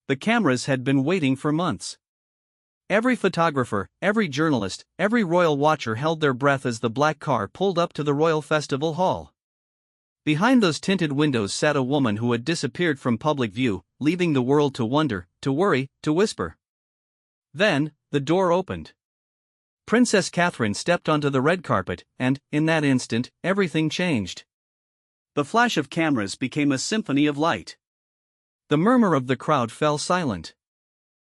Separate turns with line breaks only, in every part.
The cameras had been waiting for months. Every photographer, every journalist, every royal watcher held their breath as the black car pulled up to the royal festival hall. Behind those tinted windows sat a woman who had disappeared from public view, leaving the world to wonder, to worry, to whisper. Then, the door opened. Princess Catherine stepped onto the red carpet, and, in that instant, everything changed. The flash of cameras became a symphony of light. The murmur of the crowd fell silent.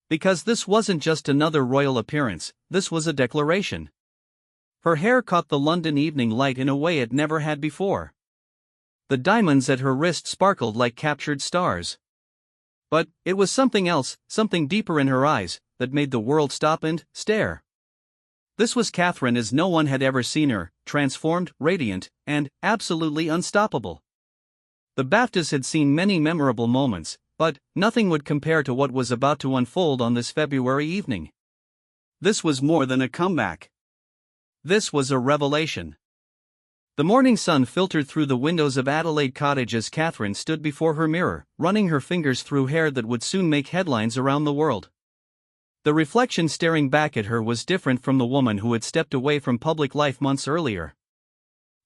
Because this wasn't just another royal appearance, this was a declaration. Her hair caught the London evening light in a way it never had before. The diamonds at her wrist sparkled like captured stars. But it was something else, something deeper in her eyes, that made the world stop and stare. This was Catherine as no one had ever seen her, transformed, radiant, and absolutely unstoppable. The BAFTAs had seen many memorable moments, but nothing would compare to what was about to unfold on this February evening. This was more than a comeback. This was a revelation. The morning sun filtered through the windows of Adelaide Cottage as Catherine stood before her mirror, running her fingers through hair that would soon make headlines around the world. The reflection staring back at her was different from the woman who had stepped away from public life months earlier.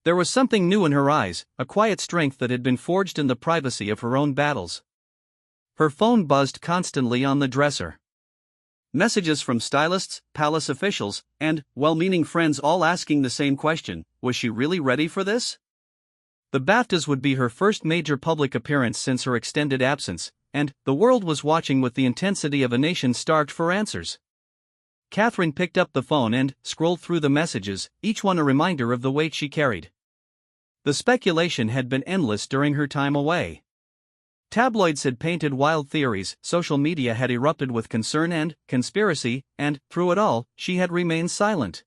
There was something new in her eyes, a quiet strength that had been forged in the privacy of her own battles. Her phone buzzed constantly on the dresser. Messages from stylists, palace officials, and well-meaning friends all asking the same question: was she really ready for this? The BAFTAs would be her first major public appearance since her extended absence, and the world was watching with the intensity of a nation starved for answers. Catherine picked up the phone and scrolled through the messages, each one a reminder of the weight she carried. The speculation had been endless during her time away. Tabloids had painted wild theories, social media had erupted with concern and conspiracy, and, through it all, she had remained silent.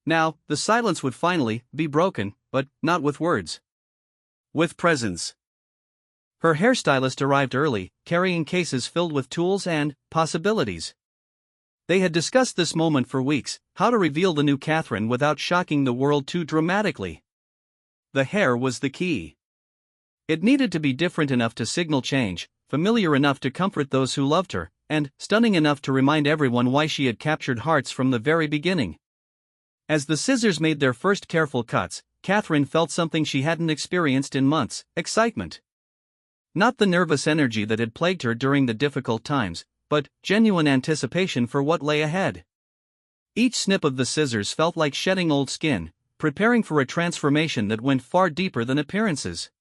Now, the silence would finally be broken, but not with words. With presence. Her hairstylist arrived early, carrying cases filled with tools and possibilities. They had discussed this moment for weeks, how to reveal the new Catherine without shocking the world too dramatically. The hair was the key. It needed to be different enough to signal change, familiar enough to comfort those who loved her, and stunning enough to remind everyone why she had captured hearts from the very beginning. As the scissors made their first careful cuts, Catherine felt something she hadn't experienced in months: excitement. Not the nervous energy that had plagued her during the difficult times, but genuine anticipation for what lay ahead. Each snip of the scissors felt like shedding old skin, preparing for a transformation that went far deeper than appearances.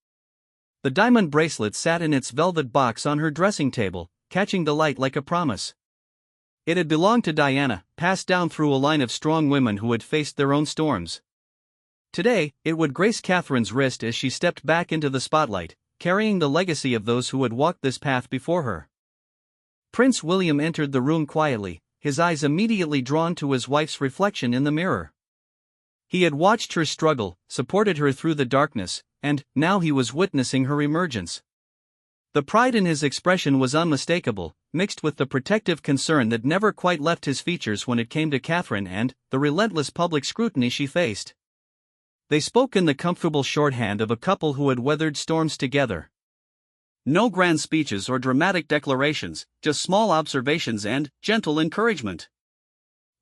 The diamond bracelet sat in its velvet box on her dressing table, catching the light like a promise. It had belonged to Diana, passed down through a line of strong women who had faced their own storms. Today, it would grace Catherine's wrist as she stepped back into the spotlight, carrying the legacy of those who had walked this path before her. Prince William entered the room quietly, his eyes immediately drawn to his wife's reflection in the mirror. He had watched her struggle, supported her through the darkness, and now he was witnessing her emergence. The pride in his expression was unmistakable, mixed with the protective concern that never quite left his features when it came to Catherine and the relentless public scrutiny she faced. They spoke in the comfortable shorthand of a couple who had weathered storms together. No grand speeches or dramatic declarations, just small observations and gentle encouragement.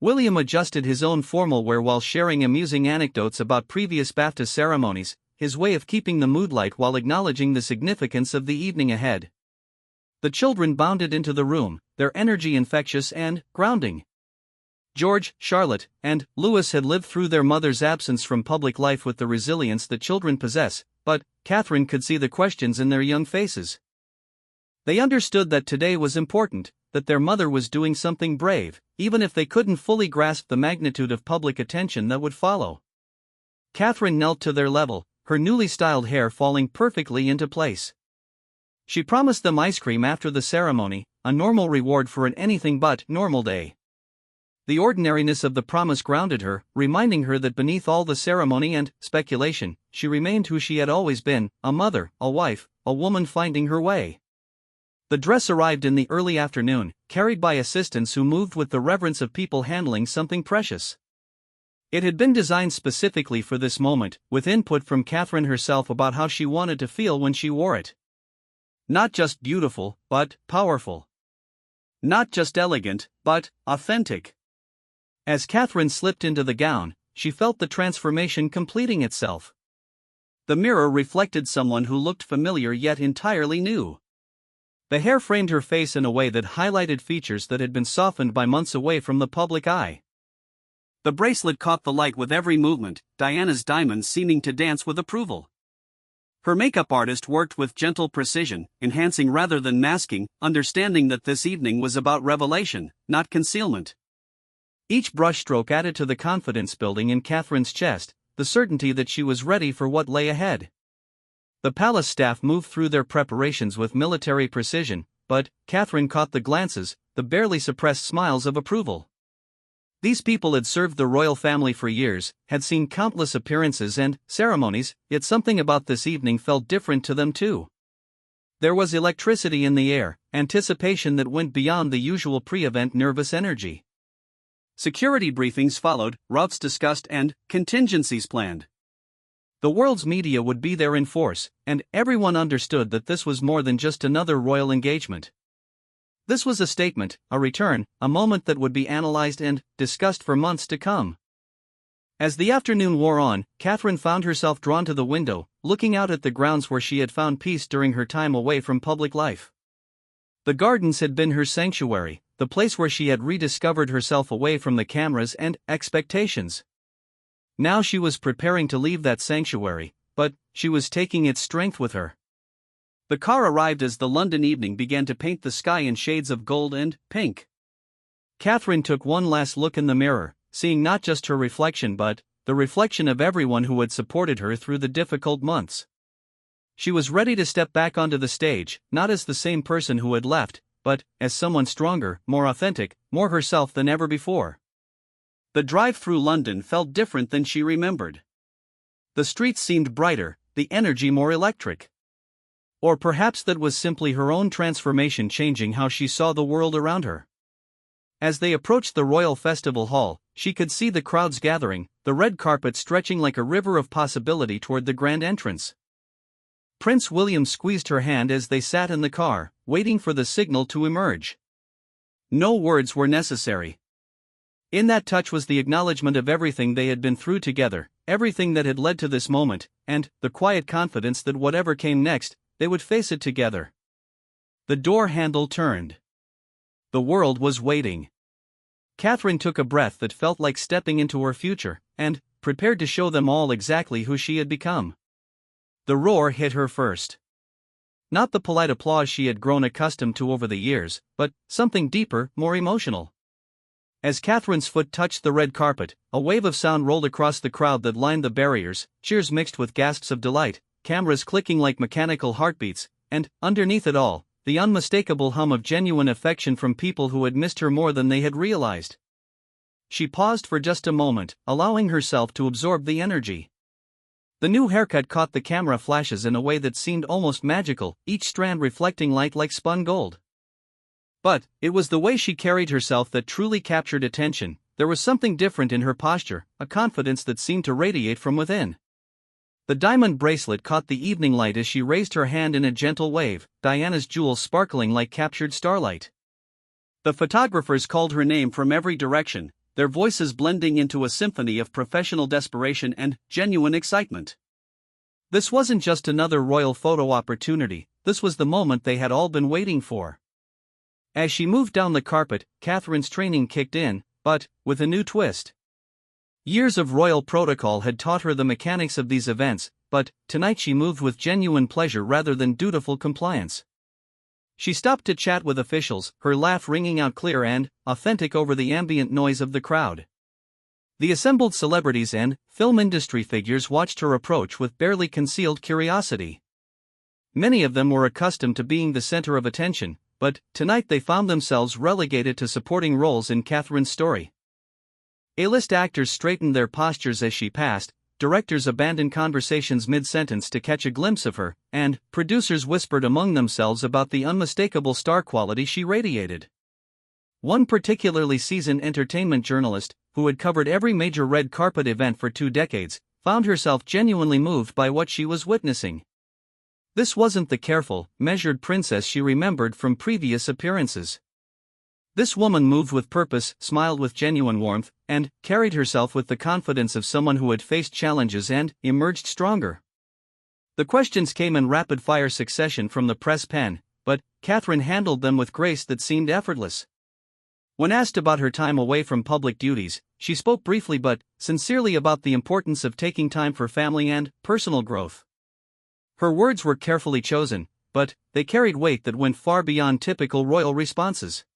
William adjusted his own formal wear while sharing amusing anecdotes about previous BAFTA ceremonies, his way of keeping the mood light while acknowledging the significance of the evening ahead. The children bounded into the room, their energy infectious and grounding. George, Charlotte, and Louis had lived through their mother's absence from public life with the resilience that children possess, but Catherine could see the questions in their young faces. They understood that today was important, that their mother was doing something brave, even if they couldn't fully grasp the magnitude of public attention that would follow. Catherine knelt to their level, her newly styled hair falling perfectly into place. She promised them ice cream after the ceremony, a normal reward for an anything but normal day. The ordinariness of the promise grounded her, reminding her that beneath all the ceremony and speculation, she remained who she had always been: a mother, a wife, a woman finding her way. The dress arrived in the early afternoon, carried by assistants who moved with the reverence of people handling something precious. It had been designed specifically for this moment, with input from Catherine herself about how she wanted to feel when she wore it. Not just beautiful, but powerful. Not just elegant, but authentic. As Catherine slipped into the gown, she felt the transformation completing itself. The mirror reflected someone who looked familiar yet entirely new. The hair framed her face in a way that highlighted features that had been softened by months away from the public eye. The bracelet caught the light with every movement, Diana's diamonds seeming to dance with approval. Her makeup artist worked with gentle precision, enhancing rather than masking, understanding that this evening was about revelation, not concealment. Each brushstroke added to the confidence building in Catherine's chest, the certainty that she was ready for what lay ahead. The palace staff moved through their preparations with military precision, but Catherine caught the glances, the barely suppressed smiles of approval. These people had served the royal family for years, had seen countless appearances and ceremonies, yet something about this evening felt different to them too. There was electricity in the air, anticipation that went beyond the usual pre-event nervous energy. Security briefings followed, routes discussed and contingencies planned. The world's media would be there in force, and everyone understood that this was more than just another royal engagement. This was a statement, a return, a moment that would be analyzed and discussed for months to come. As the afternoon wore on, Catherine found herself drawn to the window, looking out at the grounds where she had found peace during her time away from public life. The gardens had been her sanctuary, the place where she had rediscovered herself away from the cameras and expectations. Now she was preparing to leave that sanctuary, but she was taking its strength with her. The car arrived as the London evening began to paint the sky in shades of gold and pink. Catherine took one last look in the mirror, seeing not just her reflection but the reflection of everyone who had supported her through the difficult months. She was ready to step back onto the stage, not as the same person who had left, but as someone stronger, more authentic, more herself than ever before. The drive through London felt different than she remembered. The streets seemed brighter, the energy more electric. Or perhaps that was simply her own transformation changing how she saw the world around her. As they approached the Royal Festival Hall, she could see the crowds gathering, the red carpet stretching like a river of possibility toward the grand entrance. Prince William squeezed her hand as they sat in the car, waiting for the signal to emerge. No words were necessary. In that touch was the acknowledgement of everything they had been through together, everything that had led to this moment, and the quiet confidence that whatever came next, they would face it together. The door handle turned. The world was waiting. Catherine took a breath that felt like stepping into her future, and prepared to show them all exactly who she had become. The roar hit her first. Not the polite applause she had grown accustomed to over the years, but something deeper, more emotional. As Catherine's foot touched the red carpet, a wave of sound rolled across the crowd that lined the barriers, cheers mixed with gasps of delight, cameras clicking like mechanical heartbeats, and, underneath it all, the unmistakable hum of genuine affection from people who had missed her more than they had realized. She paused for just a moment, allowing herself to absorb the energy. The new haircut caught the camera flashes in a way that seemed almost magical, each strand reflecting light like spun gold. But it was the way she carried herself that truly captured attention. There was something different in her posture, a confidence that seemed to radiate from within. The diamond bracelet caught the evening light as she raised her hand in a gentle wave, Diana's jewels sparkling like captured starlight. The photographers called her name from every direction, their voices blending into a symphony of professional desperation and genuine excitement. This wasn't just another royal photo opportunity, this was the moment they had all been waiting for. As she moved down the carpet, Catherine's training kicked in, but with a new twist. Years of royal protocol had taught her the mechanics of these events, but tonight she moved with genuine pleasure rather than dutiful compliance. She stopped to chat with officials, her laugh ringing out clear and authentic over the ambient noise of the crowd. The assembled celebrities and film industry figures watched her approach with barely concealed curiosity. Many of them were accustomed to being the center of attention, but tonight they found themselves relegated to supporting roles in Catherine's story. A-list actors straightened their postures as she passed, directors abandoned conversations mid-sentence to catch a glimpse of her, and producers whispered among themselves about the unmistakable star quality she radiated. One particularly seasoned entertainment journalist, who had covered every major red carpet event for 2 decades, found herself genuinely moved by what she was witnessing. This wasn't the careful, measured princess she remembered from previous appearances. This woman moved with purpose, smiled with genuine warmth, and carried herself with the confidence of someone who had faced challenges and emerged stronger. The questions came in rapid-fire succession from the press pen, but Catherine handled them with grace that seemed effortless. When asked about her time away from public duties, she spoke briefly but sincerely about the importance of taking time for family and personal growth. Her words were carefully chosen, but they carried weight that went far beyond typical royal responses.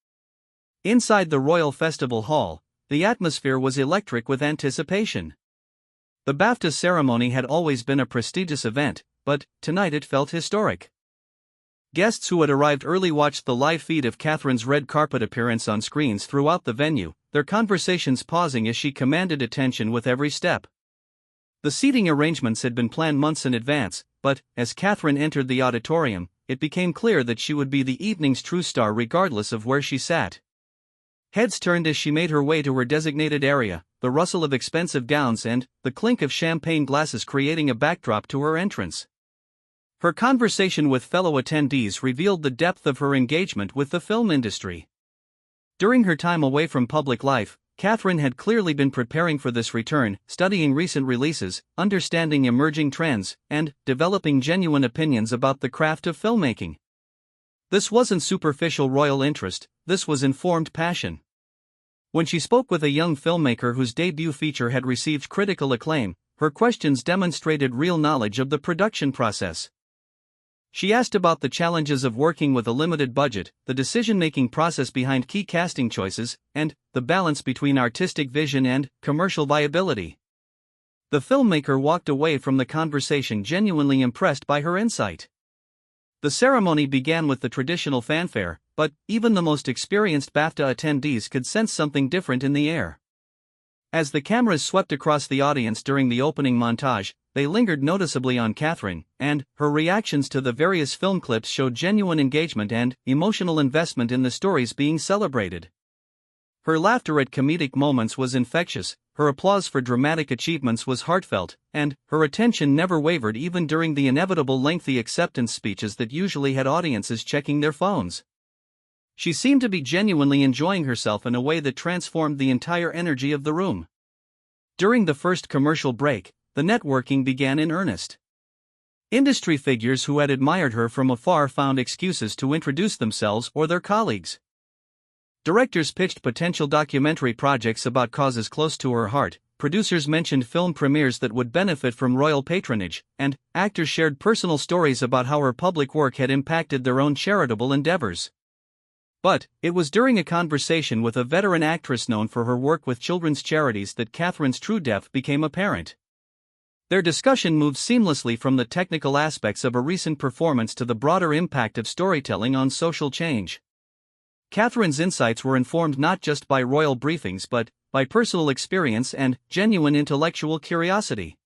Inside the Royal Festival Hall, the atmosphere was electric with anticipation. The BAFTA ceremony had always been a prestigious event, but tonight it felt historic. Guests who had arrived early watched the live feed of Catherine's red carpet appearance on screens throughout the venue, their conversations pausing as she commanded attention with every step. The seating arrangements had been planned months in advance, but as Catherine entered the auditorium, it became clear that she would be the evening's true star regardless of where she sat. Heads turned as she made her way to her designated area, the rustle of expensive gowns and the clink of champagne glasses creating a backdrop to her entrance. Her conversation with fellow attendees revealed the depth of her engagement with the film industry. During her time away from public life, Catherine had clearly been preparing for this return, studying recent releases, understanding emerging trends, and developing genuine opinions about the craft of filmmaking. This wasn't superficial royal interest, this was informed passion. When she spoke with a young filmmaker whose debut feature had received critical acclaim, her questions demonstrated real knowledge of the production process. She asked about the challenges of working with a limited budget, the decision-making process behind key casting choices, and the balance between artistic vision and commercial viability. The filmmaker walked away from the conversation genuinely impressed by her insight. The ceremony began with the traditional fanfare, but even the most experienced BAFTA attendees could sense something different in the air. As the cameras swept across the audience during the opening montage, they lingered noticeably on Catherine, and her reactions to the various film clips showed genuine engagement and emotional investment in the stories being celebrated. Her laughter at comedic moments was infectious, her applause for dramatic achievements was heartfelt, and her attention never wavered even during the inevitable lengthy acceptance speeches that usually had audiences checking their phones. She seemed to be genuinely enjoying herself in a way that transformed the entire energy of the room. During the first commercial break, the networking began in earnest. Industry figures who had admired her from afar found excuses to introduce themselves or their colleagues. Directors pitched potential documentary projects about causes close to her heart, producers mentioned film premieres that would benefit from royal patronage, and actors shared personal stories about how her public work had impacted their own charitable endeavors. But it was during a conversation with a veteran actress known for her work with children's charities that Catherine's true depth became apparent. Their discussion moved seamlessly from the technical aspects of a recent performance to the broader impact of storytelling on social change. Catherine's insights were informed not just by royal briefings but by personal experience and genuine intellectual curiosity.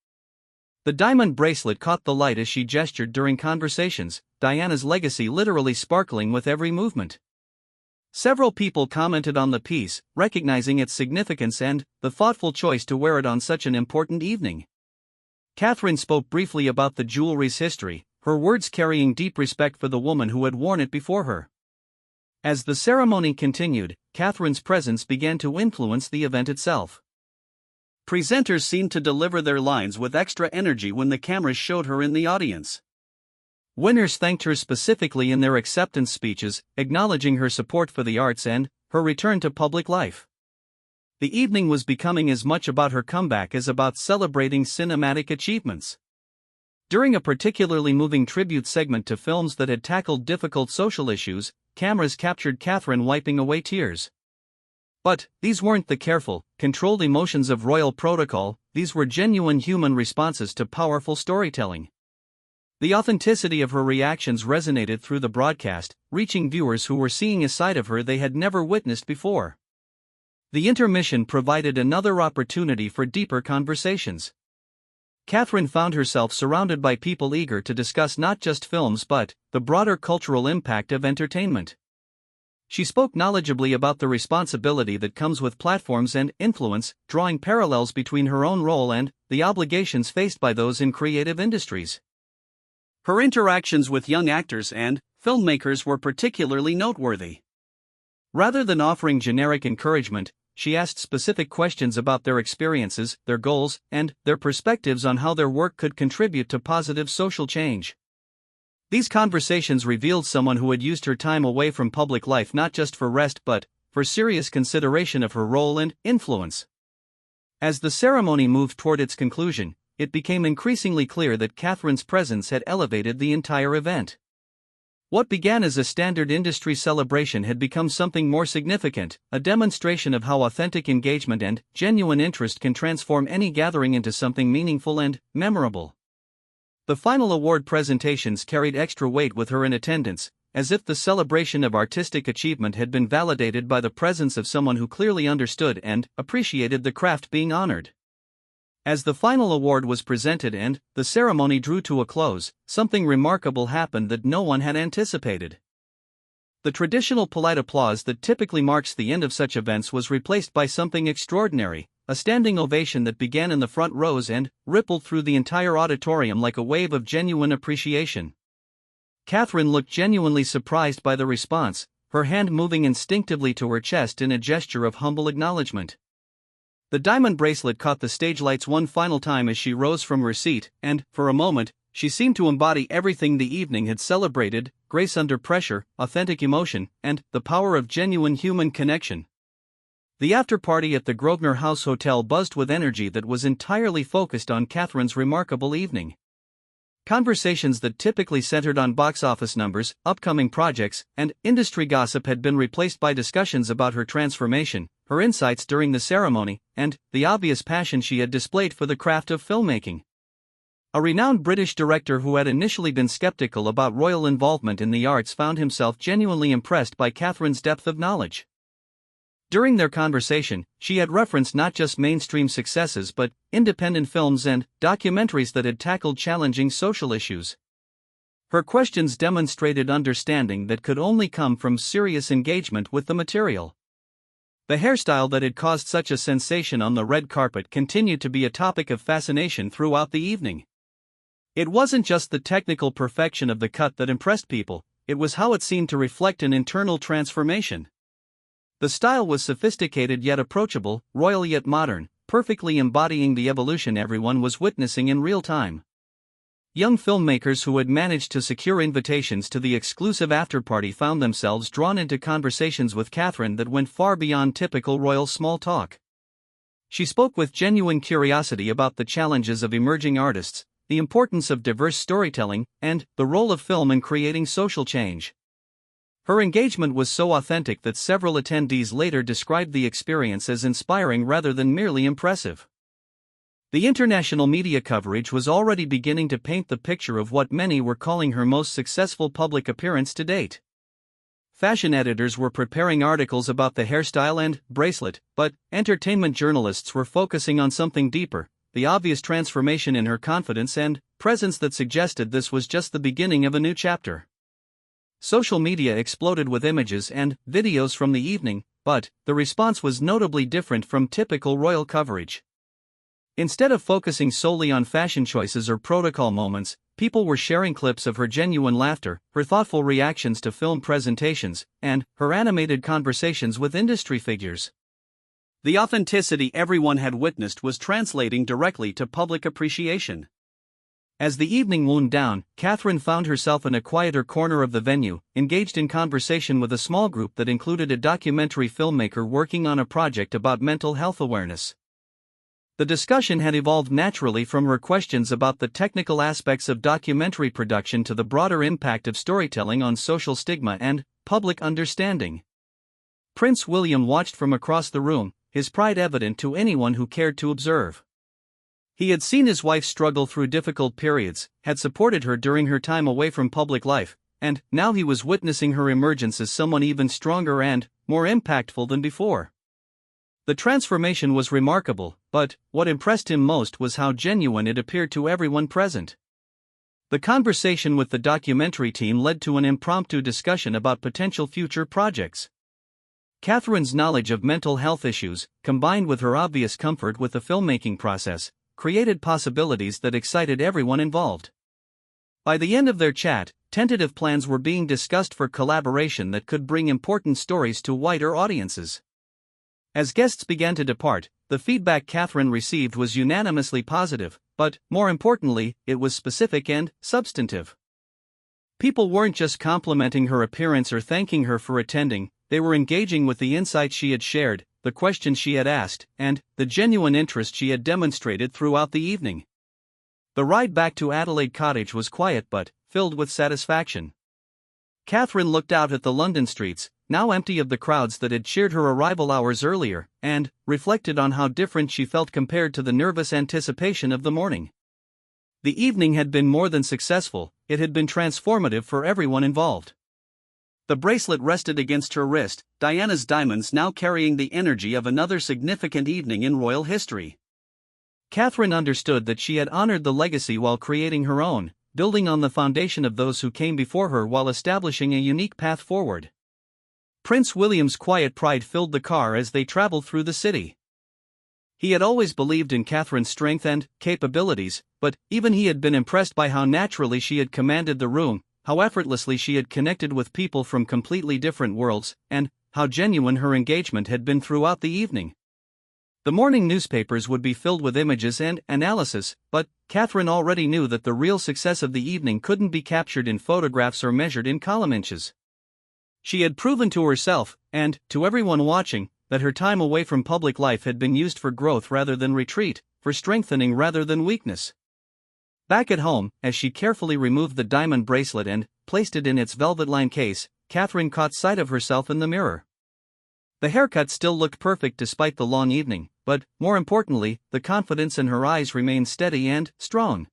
The diamond bracelet caught the light as she gestured during conversations, Diana's legacy literally sparkling with every movement. Several people commented on the piece, recognizing its significance and the thoughtful choice to wear it on such an important evening. Catherine spoke briefly about the jewelry's history, her words carrying deep respect for the woman who had worn it before her. As the ceremony continued, Catherine's presence began to influence the event itself. Presenters seemed to deliver their lines with extra energy when the cameras showed her in the audience. Winners thanked her specifically in their acceptance speeches, acknowledging her support for the arts and her return to public life. The evening was becoming as much about her comeback as about celebrating cinematic achievements. During a particularly moving tribute segment to films that had tackled difficult social issues, cameras captured Catherine wiping away tears. But these weren't the careful, controlled emotions of royal protocol, these were genuine human responses to powerful storytelling. The authenticity of her reactions resonated through the broadcast, reaching viewers who were seeing a side of her they had never witnessed before. The intermission provided another opportunity for deeper conversations. Catherine found herself surrounded by people eager to discuss not just films but the broader cultural impact of entertainment. She spoke knowledgeably about the responsibility that comes with platforms and influence, drawing parallels between her own role and the obligations faced by those in creative industries. Her interactions with young actors and filmmakers were particularly noteworthy. Rather than offering generic encouragement, she asked specific questions about their experiences, their goals, and their perspectives on how their work could contribute to positive social change. These conversations revealed someone who had used her time away from public life not just for rest but for serious consideration of her role and influence. As the ceremony moved toward its conclusion, it became increasingly clear that Catherine's presence had elevated the entire event. What began as a standard industry celebration had become something more significant, a demonstration of how authentic engagement and genuine interest can transform any gathering into something meaningful and memorable. The final award presentations carried extra weight with her in attendance, as if the celebration of artistic achievement had been validated by the presence of someone who clearly understood and appreciated the craft being honored. As the final award was presented and the ceremony drew to a close, something remarkable happened that no one had anticipated. The traditional polite applause that typically marks the end of such events was replaced by something extraordinary, a standing ovation that began in the front rows and rippled through the entire auditorium like a wave of genuine appreciation. Catherine looked genuinely surprised by the response, her hand moving instinctively to her chest in a gesture of humble acknowledgement. The diamond bracelet caught the stage lights one final time as she rose from her seat, and, for a moment, she seemed to embody everything the evening had celebrated: grace under pressure, authentic emotion, and the power of genuine human connection. The after-party at the Grosvenor House Hotel buzzed with energy that was entirely focused on Catherine's remarkable evening. Conversations that typically centered on box office numbers, upcoming projects, and industry gossip had been replaced by discussions about her transformation, her insights during the ceremony, and the obvious passion she had displayed for the craft of filmmaking. A renowned British director who had initially been skeptical about royal involvement in the arts found himself genuinely impressed by Catherine's depth of knowledge. During their conversation, she had referenced not just mainstream successes but independent films and documentaries that had tackled challenging social issues. Her questions demonstrated understanding that could only come from serious engagement with the material. The hairstyle that had caused such a sensation on the red carpet continued to be a topic of fascination throughout the evening. It wasn't just the technical perfection of the cut that impressed people, it was how it seemed to reflect an internal transformation. The style was sophisticated yet approachable, royal yet modern, perfectly embodying the evolution everyone was witnessing in real time. Young filmmakers who had managed to secure invitations to the exclusive after-party found themselves drawn into conversations with Catherine that went far beyond typical royal small talk. She spoke with genuine curiosity about the challenges of emerging artists, the importance of diverse storytelling, and the role of film in creating social change. Her engagement was so authentic that several attendees later described the experience as inspiring rather than merely impressive. The international media coverage was already beginning to paint the picture of what many were calling her most successful public appearance to date. Fashion editors were preparing articles about the hairstyle and bracelet, but entertainment journalists were focusing on something deeper: the obvious transformation in her confidence and presence that suggested this was just the beginning of a new chapter. Social media exploded with images and videos from the evening, but the response was notably different from typical royal coverage. Instead of focusing solely on fashion choices or protocol moments, people were sharing clips of her genuine laughter, her thoughtful reactions to film presentations, and her animated conversations with industry figures. The authenticity everyone had witnessed was translating directly to public appreciation. As the evening wound down, Catherine found herself in a quieter corner of the venue, engaged in conversation with a small group that included a documentary filmmaker working on a project about mental health awareness. The discussion had evolved naturally from her questions about the technical aspects of documentary production to the broader impact of storytelling on social stigma and public understanding. Prince William watched from across the room, his pride evident to anyone who cared to observe. He had seen his wife struggle through difficult periods, had supported her during her time away from public life, and now he was witnessing her emergence as someone even stronger and more impactful than before. The transformation was remarkable, but what impressed him most was how genuine it appeared to everyone present. The conversation with the documentary team led to an impromptu discussion about potential future projects. Catherine's knowledge of mental health issues, combined with her obvious comfort with the filmmaking process, created possibilities that excited everyone involved. By the end of their chat, tentative plans were being discussed for collaboration that could bring important stories to wider audiences. As guests began to depart, the feedback Catherine received was unanimously positive, but, more importantly, it was specific and substantive. People weren't just complimenting her appearance or thanking her for attending, they were engaging with the insights she had shared, the questions she had asked, and the genuine interest she had demonstrated throughout the evening. The ride back to Adelaide Cottage was quiet but filled with satisfaction. Catherine looked out at the London streets, now empty of the crowds that had cheered her arrival hours earlier, and reflected on how different she felt compared to the nervous anticipation of the morning. The evening had been more than successful, it had been transformative for everyone involved. The bracelet rested against her wrist, Diana's diamonds now carrying the energy of another significant evening in royal history. Catherine understood that she had honored the legacy while creating her own, building on the foundation of those who came before her while establishing a unique path forward. Prince William's quiet pride filled the car as they traveled through the city. He had always believed in Catherine's strength and capabilities, but even he had been impressed by how naturally she had commanded the room, how effortlessly she had connected with people from completely different worlds, and how genuine her engagement had been throughout the evening. The morning newspapers would be filled with images and analysis, but Catherine already knew that the real success of the evening couldn't be captured in photographs or measured in column inches. She had proven to herself, and to everyone watching, that her time away from public life had been used for growth rather than retreat, for strengthening rather than weakness. Back at home, as she carefully removed the diamond bracelet and placed it in its velvet-lined case, Catherine caught sight of herself in the mirror. The haircut still looked perfect despite the long evening, but, more importantly, the confidence in her eyes remained steady and strong.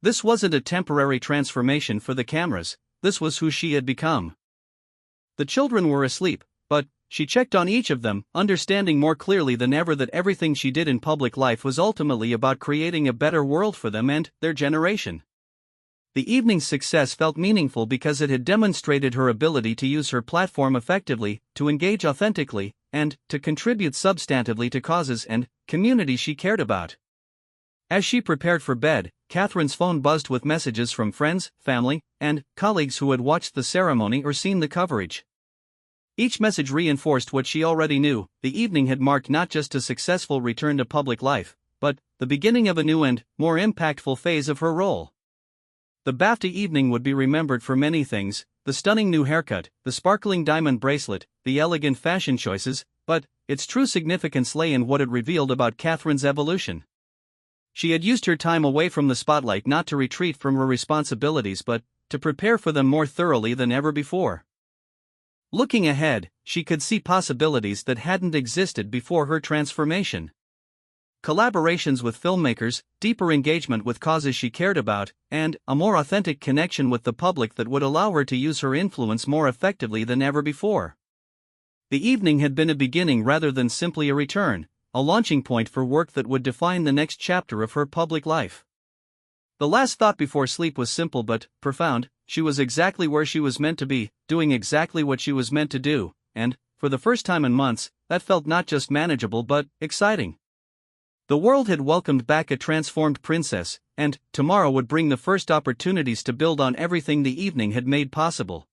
This wasn't a temporary transformation for the cameras, this was who she had become. The children were asleep, but she checked on each of them, understanding more clearly than ever that everything she did in public life was ultimately about creating a better world for them and their generation. The evening's success felt meaningful because it had demonstrated her ability to use her platform effectively, to engage authentically, and to contribute substantively to causes and communities she cared about. As she prepared for bed, Catherine's phone buzzed with messages from friends, family, and colleagues who had watched the ceremony or seen the coverage. Each message reinforced what she already knew: the evening had marked not just a successful return to public life, but the beginning of a new and more impactful phase of her role. The BAFTA evening would be remembered for many things: the stunning new haircut, the sparkling diamond bracelet, the elegant fashion choices, but its true significance lay in what it revealed about Catherine's evolution. She had used her time away from the spotlight not to retreat from her responsibilities but to prepare for them more thoroughly than ever before. Looking ahead, she could see possibilities that hadn't existed before her transformation. Collaborations with filmmakers, deeper engagement with causes she cared about, and a more authentic connection with the public that would allow her to use her influence more effectively than ever before. The evening had been a beginning rather than simply a return, a launching point for work that would define the next chapter of her public life. The last thought before sleep was simple but profound: she was exactly where she was meant to be, doing exactly what she was meant to do, and, for the first time in months, that felt not just manageable but exciting. The world had welcomed back a transformed princess, and tomorrow would bring the first opportunities to build on everything the evening had made possible.